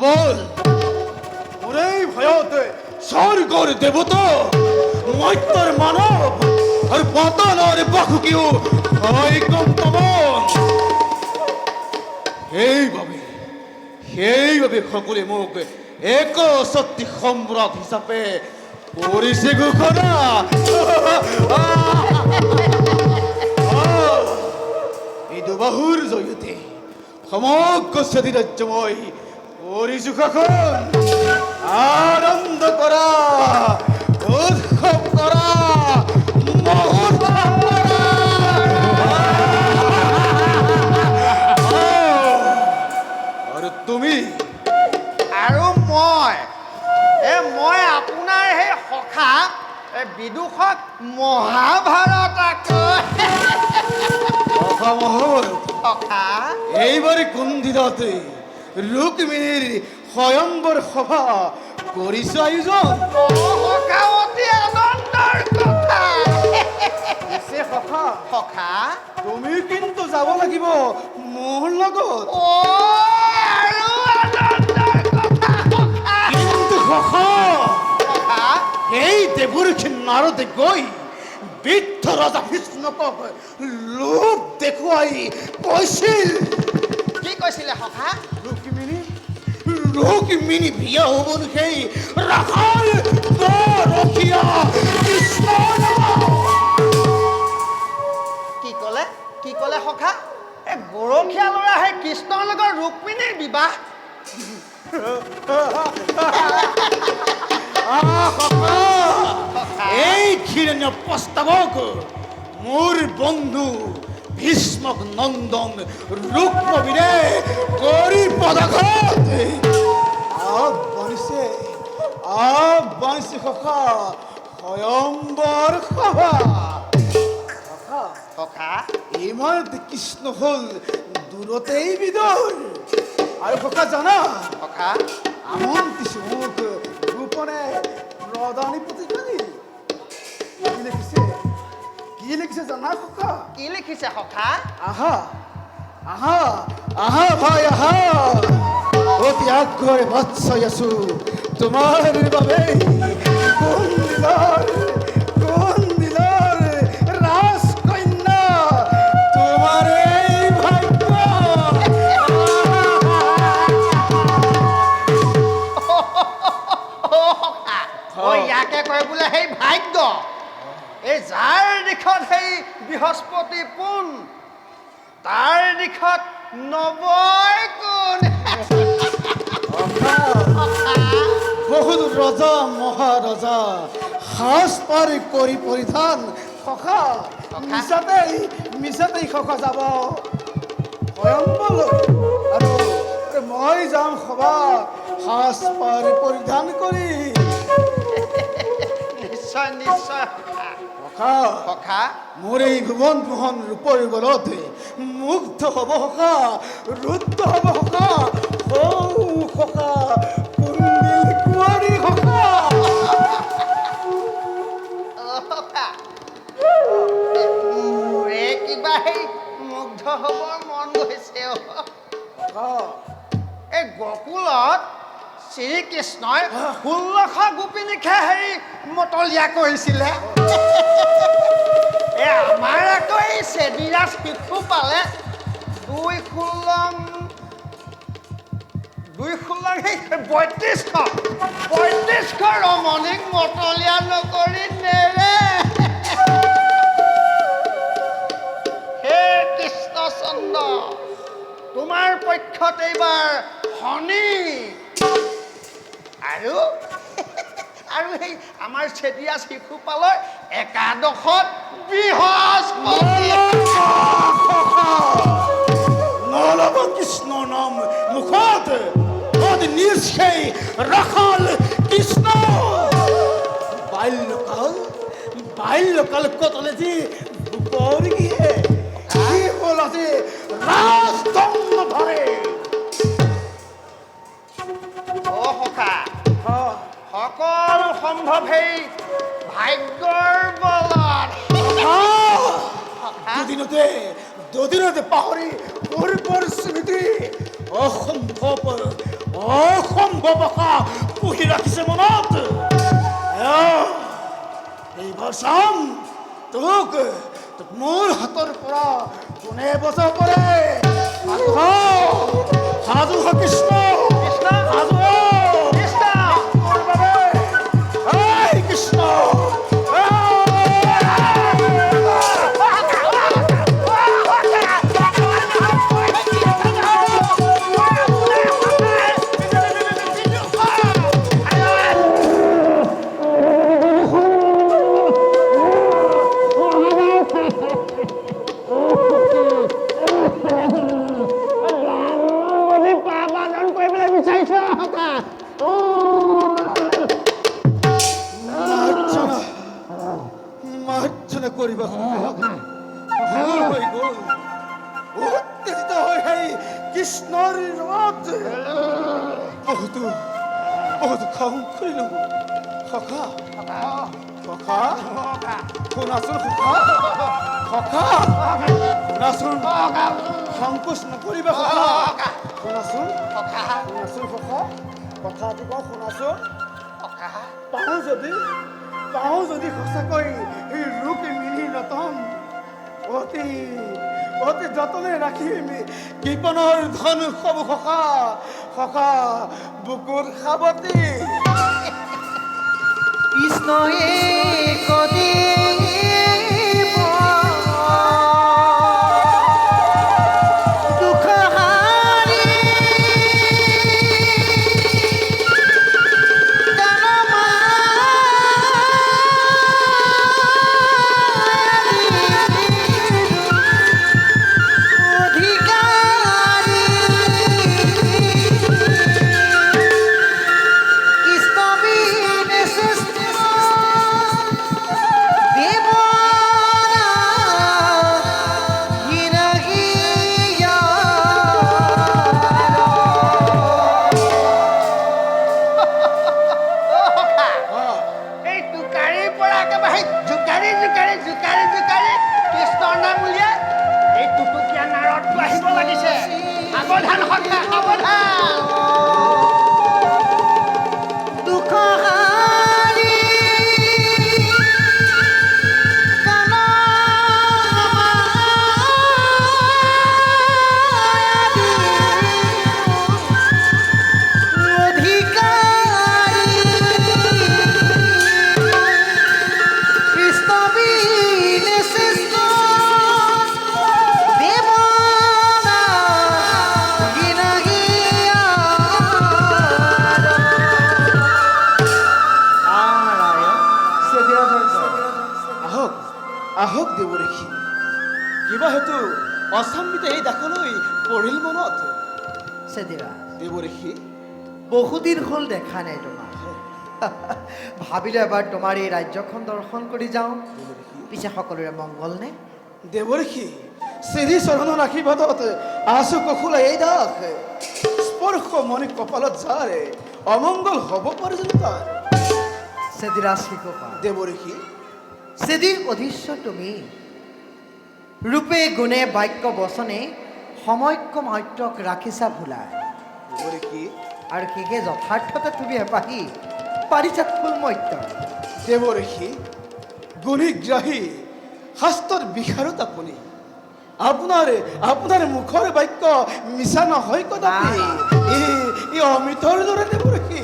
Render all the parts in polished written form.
বল ওরে ভয়তে স্বর্গর দেবতা মৈত্যর মানব আর পাতালের বাহু কেউ হয় কম্পবন সেইভাবে সকলে মোক এক সত্যি সম্রাট হিচাপে কৰিছে ঘোষণা এই দুবাহুৰ জৰিয়তে সমগ্ৰ স্বাধী ৰাজ্যময় কৰিছো শাসন আনন্দ কৰা উৎসৱ কৰা মহোৎসৱ কৰা আৰু তুমি আৰু মই আপোনাৰ সেই সখা বিদুষক মহাভাৰত সখা এইবাৰে কুন্দিদাতে ৰুক্মিণীৰ স্বয়ম্বৰ সভা কৰিছো আয়োজন সখা অতি আনন্দৰ কথা সখা তুমি কিন্তু যাব লাগিব মোৰ লগত আৰু আনন্দৰ কথা কিন্তু সখা এই দেৱৰ্ষি নাৰদে গৈ বৃদ্ধ ৰজা বিষ্ণুকক লোভ দেখুৱাই কৈছিল কি কৈছিলে সখা ৰুক্মিণী বিয়া হ'বন সেই ৰাখাল ৰখীয়া কৃষ্ণ কি ক'লে সখা এই গৰখীয়া ল'ৰা সেই কৃষ্ণৰ লগত ৰুক্মিণীৰ বিবাহ এই ঘৃণ্য প্ৰস্তাৱক মোৰ বন্ধু ভীষ্মক নন্দন ৰুক্মবীৰে কৰি পদাঘাত বানিছে সখা স্বয়ম্বৰ সভা সখা ইমান কৃষ্ণ হল দূৰতেই বিদৰ আৰু সখা জানা সখা আমন্ত্ৰিছো মোক গোপনে ৰদানী প্ৰতিজ্ঞানী কি লিখিছে জানা সখা কি লিখিছে সখা আহা আহা আহা ভাই আহা অতি আগ্ৰহে বাট চাই আছো তোমাৰ বাবে কোন দিলৰ ৰাজকন্যা তোমাৰ এই ভাগ্য ইয়াকে কয় বোলে সেই ভাগ্য এই যাৰ দিশত সেই বৃহস্পতি পোন তাৰ দিশত 90 গুণ বহুত ৰজা মহাৰজা সাজ পাৰি কৰি পৰিধান সখা মিছাতেই সখা যাব স্বয়ম্বৰলৈ আৰু মই যাম সভা সাজ পাৰি পৰিধান কৰি নিশ্চয় সখা মোৰ এই ভুৱন মোহন ৰূপৰ গলতে মুগ্ধ হ'ব সখা ৰুদ্ধ হ'ব সখা সখা কুন্দিল কুঁৱৰী সখা মোৰে কিবা সেই মুগ্ধ হ'বৰ মন গৈছে এই গকুলত শ্ৰীকৃষ্ণই 1600 গোপিনীকহে হেৰি মতলীয়া কৰিছিলে আমাৰ আকৌ এই চেদিৰাজ শিশু পালে 216 সেই 3200 ৰমণী মতলীয়া নকৰি নেৰে হে কৃষ্ণচন্দ্ৰ তোমাৰ পক্ষত এইবাৰ শনি আৰু সেই আমাৰ চেতিয়া শিশুপালৰ একাদশত বৃহস্পতি নলব কৃষ্ণ নাম মুখত অতি নিশ্চয় রাখাল কৃষ্ণ বাল্যকাল কতলে যে দুপর গিয়ে কি বলাতে রাজদণ্ড ধরে অ সখা সকলো সম্ভৱ সেই ভাগ্যৰ বলত দুদিনতে পাহৰি পূৰ্বৰ স্মৃতি অসম্ভৱ আশা পুহি ৰাখিছে মনত এইবাৰ চাম তোক মোৰ হাতৰ পৰা কোনে বচাব পাৰে সাজু হ কৃষ্ণ সাজু মোৰ বাবে কৃষ্ণ মাৰ্জনা কৰিব হৈ গ'ল উত্তেজিত হৈ সেই কৃষ্ণৰ ৰথ বহুতো খং কৰিলো সখা শুনাচোন সখা শুনাচোন সংকোচ নকৰিবা সখা শুনাচোন সখা কথাটো কওঁ শুনাচোন পাওঁ যদি সঁচাকৈ এই ৰুক্মিণী ৰতন অতি যতনে ৰাখিম কৃপণৰ ধন সব সখা বুকুৰ সাৱতী কৃষ্ণয়ে কদি কৃষ্ণৰ নাম উলিয়াই এই টুটুকীয়া নাৰদটো আহিব লাগিছে সাৱধান সখা সাৱধান আহক দেৱৰেখি কিবা হেতু অসাম্বিত এই দেখালৈ পৰিল মনত চেদিৰা দেৱৰেখি বহুদিন হ'ল দেখা নাই তোমাক ভাবিলো এবাৰ তোমাৰ এই ৰাজ্যখন দৰ্শন কৰি যাওঁ পিছে সকলোৰে মংগল নে দেৱৰেখি শ্ৰী চৰণৰ আশীৰ্বাদত আছো কখুলা এই দাস স্পৰ্শ মনে কপালত যাৰে অমংগল হ'ব পাৰে জানো তাৰ চেদিৰা শিকোপা দেৱৰেখি সেদিন অধীশ্য তুমি ৰূপে গুণে বাক্য বচনে সময়ক্য মৈত্ৰক ৰাখিছা ভোলা আৰু সেয়ে যথাৰ্থতে তুমি এপাহি পাৰিছা ফুল মৈত্ৰ দেৱৰেখি গুণীগ্ৰাহী শাস্ত্ৰৰ বিশাৰদ আপুনি আপোনাৰ মুখৰ বাক্য মিছা নহয় কদাপি ই অমৃতৰ দৰে দেৱৰেখি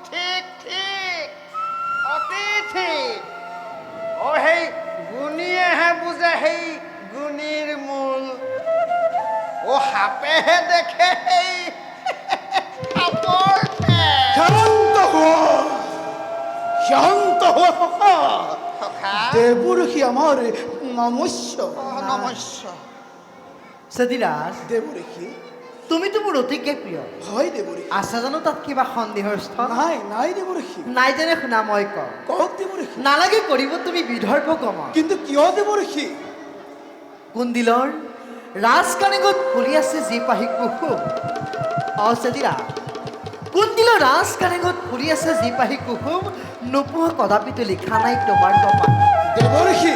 ঠিক ঠিক অতি ঠিক সেই গুণীয়েহে বুজে সেই গুণীৰ মূল সাপেহে দেখে সেই সাপৰ শান্ত হোৱা শান্ত হোৱা সখা সখা দেৱৰসী আমাৰ নমস্য নমস্য সতীৰাজ দেৱৰসী তুমিতো মোৰ অতিকৈ প্ৰিয় হয় দেৱৰসী আছে জানো তাত কিবা সন্দেহৰ স্থল নাই নাই দেৱৰসী নাই যেনে শুনা মই কওঁ কওক দেৱৰসী নালাগে কৰিব তুমি বিদৰ্ভ গমন কিন্তু কিয় দেৱৰসী কুন্দিলৰ ৰাজকানেগত ফুলি আছে যি পাহি কুসুম অচেদিৰা কুন্দিলৰ ৰাজকানেগত ফুলি আছে যি পাহি কুসুম নোপোৱা কদাপিতো লিখা নাই তোমাৰ কপাল দেৱৰসী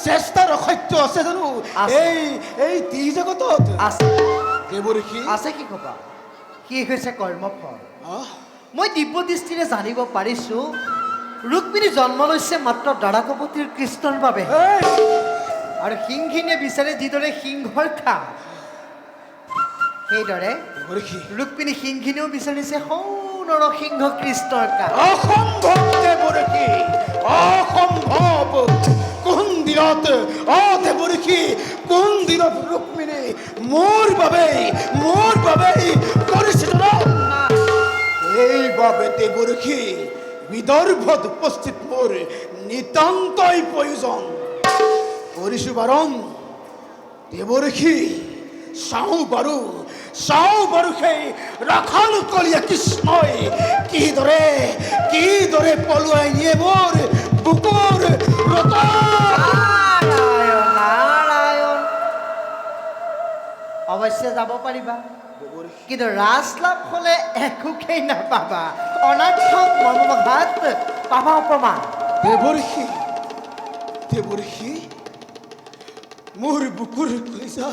চেষ্টাৰ অসত্য আছে জানো আছে। এই ত্ৰিজগতত আছে দেৱৰসী আছে কি কবা কি হৈছে কৰ্মফল আহ, মই দিব্য দৃষ্টিৰে জানিব পাৰিছোঁ ৰুক্মিণী জন্ম লৈছে মাত্ৰ দ্বাৰাকপতিৰ কৃষ্ণৰ বাবে এই, আৰু সিংহিনীয়ে বিচাৰে যিদৰে সিংহৰ খা সেইদৰে দেৱৰসী ৰুক্মিণী সিংহিনীও বিচাৰিছে সৌ নৰসিংহ কৃষ্ণৰ কা অসম্ভৱ দেৱৰসী অসম্ভৱ কোন দিনত দেৱৰসী কোন দিনত ৰুক্মিণী মোৰ বাবেই কৰিছিল এইবাবে দেৱৰসী বিদৰ্ভত উপস্থিত মোৰ নিতান্তই প্ৰয়োজন কৰিছোঁ বাৰণ দেৱৰসী চাওঁ বাৰু সেই ৰাখাল কলীয়া কৃষ্ণই কিদৰে পলুৱাই নিয়ে মোৰ বুকুৰ ৰতন নাৰায়ণ নাৰায়ণ অৱশ্যে যাব পাৰিবা কিন্তু ৰাজলাভ হ'লে একোকেই নাপাবা অনাৰ্থক মৰ্মঘাত পাবা অপমান দেৱৰসী মোৰ বুকুৰ কলিজা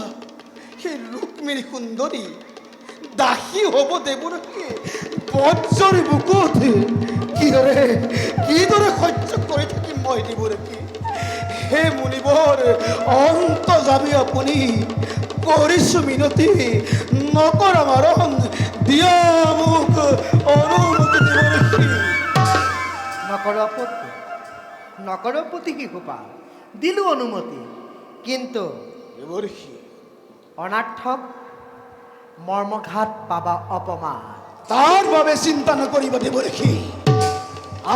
সেই ৰুক্মিণী সুন্দৰী দাসী হ'ব দেৱৰসী বজ্ৰৰ বুকুত কিদৰে সহ্য কৰি থাকিম মই দেৱৰসী হে মুনিবৰ অন্ত যাবি আপুনি কৰিছোঁ মিনতি নকৰা মাৰণ দিয়া মোক অনুমতি দেৱৰসী নকৰ আপত্তি শিশুপাল দিলোঁ অনুমতি কিন্তু দেৱৰসী অনাৰ্থক মৰ্মঘাত পাবা অপমান তাৰ বাবে চিন্তা নকৰিব দেৱৰসী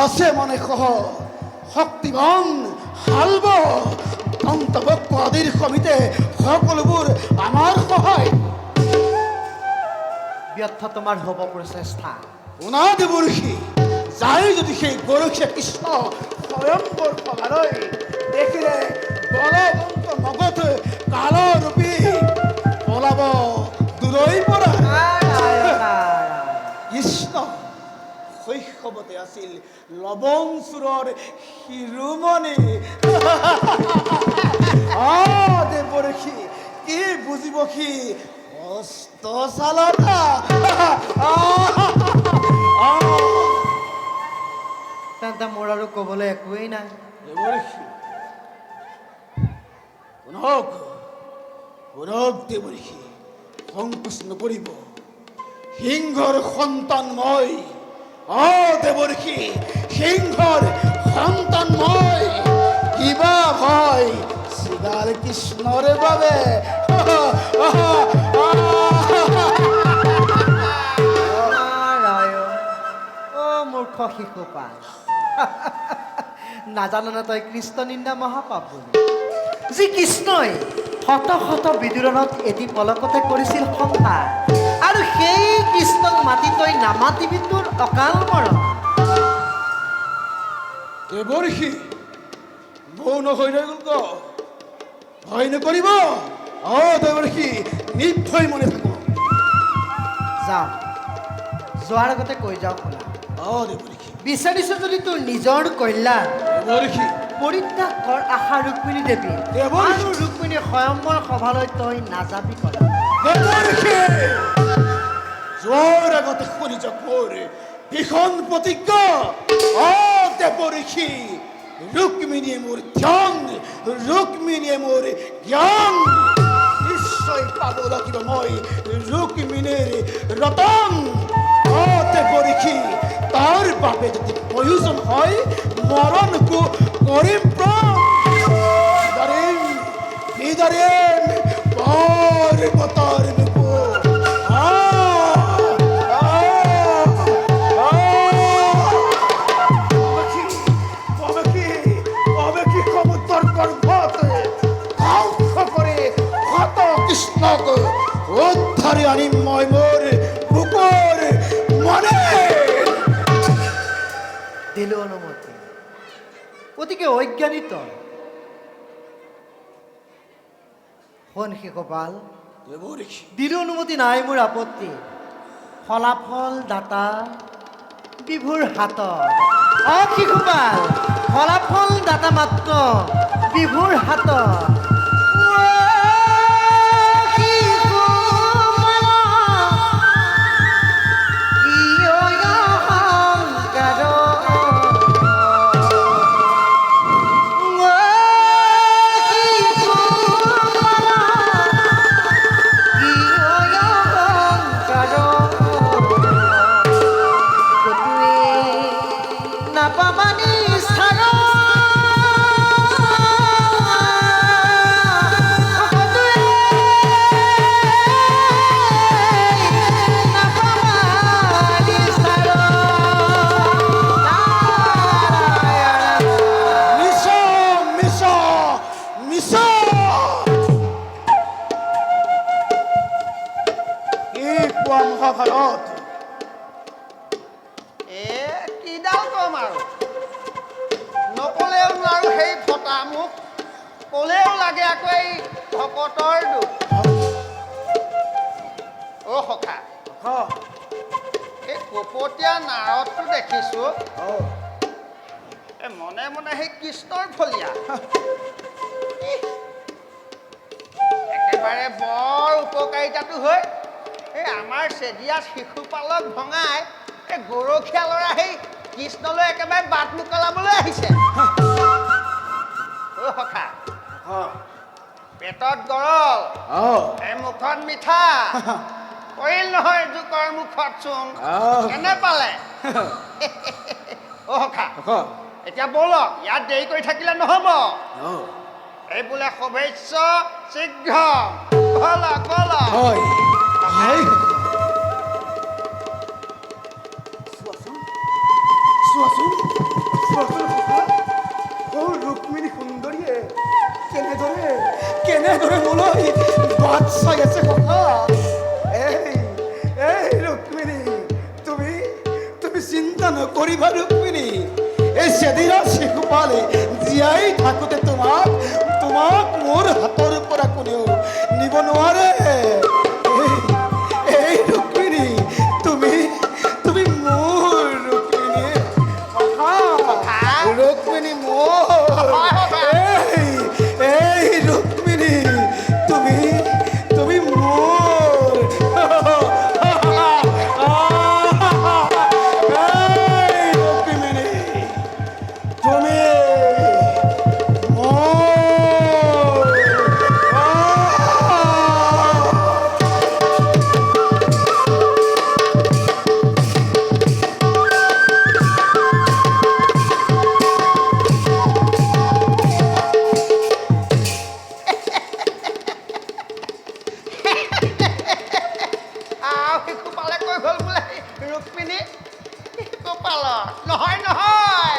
আছে মনে শক্তিবান শাল্ব অন্তবক্ষ আদিৰ সমিতে সকলোবোৰ আমাৰ সহায় ব্যৰ্থ তোমাৰ হ'ব প্ৰচেষ্টা শুনা দেৱৰসী যাই যদি সেই গৰখীয়া কৃষ্ণ স্বয়ংবৰ সভালৈ দেখিলে বলবন্ত মগত কালৰূপী পলাব দূৰৈৰ পৰা কৃষ্ণ শৈশৱতে আছিল লৱণচুৰৰ শিৰোমণি দেৱৰসী কি বুজিব সি অস্ত চালনা তেন্তে মোৰ আৰু ক'বলৈ একোৱেই নাই দেৱৰসী শুনক দেৱৰসী সংকোচ নকৰিব সিংহৰ সন্তান মই দেৱৰসী সিংহৰ সন্তান মই কিবা ভয় শ্ৰীগাল কৃষ্ণৰ বাবে নাৰায়ণ মূৰ্খ শিশুপাল নাজানো না তই কৃষ্ণ নিন্দা মহাপাপ বুলি যি কৃষ্ণই শত বিদুৰণত এটি পলকতে কৰিছিল সংসাৰ আৰু সেই কৃষ্ণক মাতি তই নামাতিবি তোৰ অকাল মৰণ দেৱৰসী মৌন হৈ ৰৈ গ'ল ভয় নকৰিব দেৱৰসী নিশ্চয় মনে থাকো যাওঁ যোৱাৰ আগতে কৈ যাওঁ শুনা দেৱৰসী বিচাৰিছো যদি তোৰ নিজৰ কল্যাণ দেৱৰসী পৰিত্যাগ কৰ আশা ৰুক্মিণী দেৱী দেৱৰসী। আৰু ৰুক্মিণী স্বয়ম্বৰ সভালৈ তই নাযাবি কৰা দেৱৰসী যোৱাৰ আগতে শুনি যাওক মোৰ ভীষণ প্ৰতিজ্ঞা দেৱৰসী ৰুক্মিণীয়ে মোৰ ধ্যান ৰুক্মিণীয়ে মোৰ জ্ঞান নিশ্চয় পাব লাগিব মই ৰুক্মিণীৰ ৰতন দেৱৰসী তাৰ বাবে যদি প্ৰয়োজন হয় মৰণকো কৰিম প্ৰাণ নিদাৰিম পৰ্বতৰ বুকুত। কৃষ্ণক উদ্ধাৰি আনিম মই মোৰ বুকুৰ মনে। দিলো অনুমতি, গতিকে অজ্ঞানিত শুন শিশুপাল, দিলো অনুমতি নাই মোৰ আপত্তি। ফলাফল দাতা বিভুৰ হাতত। শিশুপাল, ফলাফল দাতা মাত্ৰ বিভুৰ হাতত। মহাভাৰত কিডাল কম আৰু নকলেও নোৱাৰো সেই ফটা মুখ, কলেও লাগে আকৌ এই ভকতৰ দুখ। সখা এই কপটীয়া নাৰদটো দেখিছো মনে মনে সেই কৃষ্ণৰ ফলীয়া একেবাৰে বৰ উপকাৰিতাটো হৈ এই আমাৰ চেদিয়া শিশুপালক ভঙাই এই গৰখীয়া ল'ৰা সেই কৃষ্ণলৈ একেবাৰে বাট মোকলাবলৈ আহিছে। সখা পেটত গৰল এই মুখত মিঠা কৰিল নহয় জোকৰ মুখত চুং কেনে পালে? সখা এতিয়া বলক, ইয়াত দেৰি কৰি থাকিলে নহ'ব। এই বোলে শুভেচ্ছ শীঘ্ৰ বলক বলক। ৰুক্মিণী সুন্দৰীয়ে কেনেদৰে মোলৈ বাট চাই আছে সখা। এই ৰুক্মিণী, তুমি চিন্তা নকৰিবা ৰুক্মিণী। এই চেদিৰা শিশুপালে জীয়াই থাকোঁতে তোমাক মোৰ হাতৰ পৰা কোনেও নিব নোৱাৰে। এই ৰুক্মিণী, তুমি মোৰ ৰুক্মিণী ৰুক্মিণী মোৰ। এই ৰুক্মিণী, তুমি মোৰ। ৰুক্মিণী তুমি শিশুপালে কৈ গ'ল বোলে ৰুক্মিণী শিশুপালক নহয় নহয়